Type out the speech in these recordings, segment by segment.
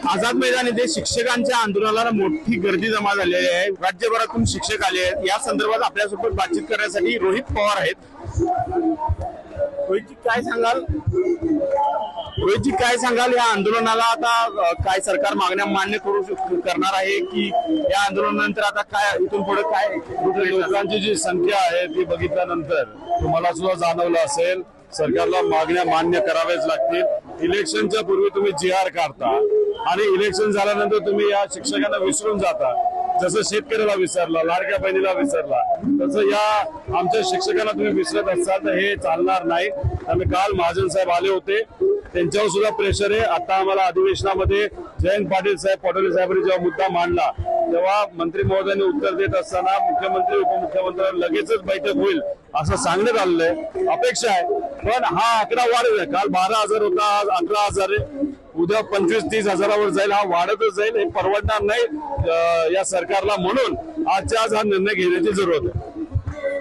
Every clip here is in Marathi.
आझाद मैदान येथे शिक्षकांच्या आंदोलनाला मोठी गर्दी जमा झालेली आहे। राज्यभरातून शिक्षक आले आहेत। या संदर्भात आपल्यासोबत बातचीत करण्यासाठी रोहित पवार आहेत। रोहितजी काय सांगाल? रोहितजी काय सांगाल, या आंदोलनाला आता काय सरकार मागण्या मान्य करणार आहे की या आंदोलनानंतर आता काय इथून पुढे काय? लोकांची जी संख्या आहे ती बघितल्यानंतर तुम्हाला सुद्धा जाणवलं असेल सरकारला मागण्या मान्य कराव्याच लागतील। इलेक्शनच्या पूर्वी तुम्ही GR काढता आणि इलेक्शन झाल्यानंतर तुम्ही या शिक्षकांना विसरून जाता। जसं शेतकऱ्याला विसरला, लाडक्या बहिणीला विसरला, तसं या आमच्या शिक्षकांना तुम्ही विसरत असाल तर हे चालणार नाही। आम्ही काल महाजन साहेब आले होते, त्यांच्यावर सुद्धा प्रेशर आहे। आता आम्हाला अधिवेशनामध्ये जयंत पाटील साहेब पटोले साहेबांनी जेव्हा मुद्दा मांडला तेव्हा मंत्री महोदयांनी उत्तर देत असताना मुख्यमंत्री उपमुख्यमंत्र्यांवर लगेचच बैठक होईल असं सांगण्यात आलेलं आहे। अपेक्षा आहे, पण हा आकडा वाढेल। काल 12,000 होता, आज 11,000 आहे, उद्या 25-30 हजारावर जाईल। हा वाढतच जाईल, हे परवडणार नाही या सरकारला। म्हणून आजच्या आज हा निर्णय घेण्याची जरूरत आहे।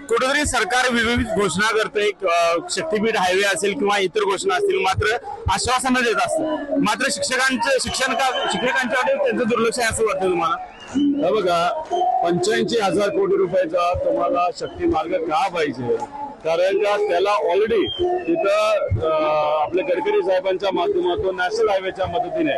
कुठेतरी सरकार विविध घोषणा करते, शक्तीपीठ हायवे असेल किंवा इतर घोषणा असतील, मात्र आश्वासनं देत असतं। मात्र शिक्षकांच्याकडे त्यांचं दुर्लक्ष आहे असं वाटतं तुम्हाला? हे बघा, 85,000 कोटी रुपयाचा तुम्हाला शक्ती मार्ग का पाहिजे? कारण का त्याला ऑलरेडी तिथं आपल्या गडकरी साहेबांच्या माध्यमातून नॅशनल हायवेच्या मदतीने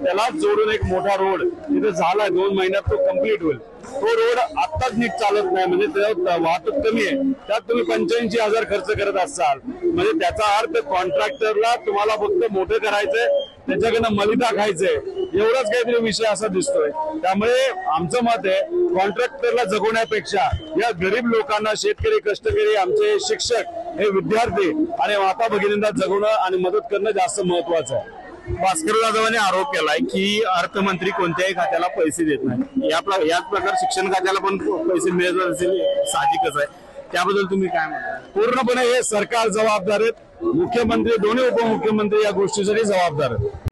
त्याला जोडून एक मोठा रोड तिथे झालाय। 2 महिन्यात तो कम्प्लीट होईल। तो रोड आत्ताच नीट चालत नाही, म्हणजे त्याच्यात वाहतूक कमी आहे। त्यात तुम्ही 85,000 खर्च करत असाल म्हणजे त्याचा अर्थ कॉन्ट्रॅक्टरला तुम्हाला फक्त मोठं करायचंय, त्याच्याकडनं मलिदा खायचंय, एवढाच काहीतरी विषय असा दिसतोय। त्यामुळे आमचं मत आहे, कॉन्ट्रॅक्टरला जगवण्यापेक्षा या गरीब लोकांना, शेतकरी, कष्टकरी, आमचे शिक्षक, हे विद्यार्थी आणि माता भगिनींना जगवणं आणि मदत करणं जास्त महत्वाचं आहे। भास्कर जाधवांनी आरोप केलाय की अर्थमंत्री कोणत्याही खात्याला पैसे देत नाही। याच प्रकार शिक्षण खात्याला पण पैसे मिळत असेल, साहजिकच आहे। त्याबद्दल तुम्ही काय म्हणता? पूर्णपणे हे सरकार जबाबदार आहेत। मुख्यमंत्री, दोन्ही उपमुख्यमंत्री या गोष्टीसाठी जबाबदार आहेत।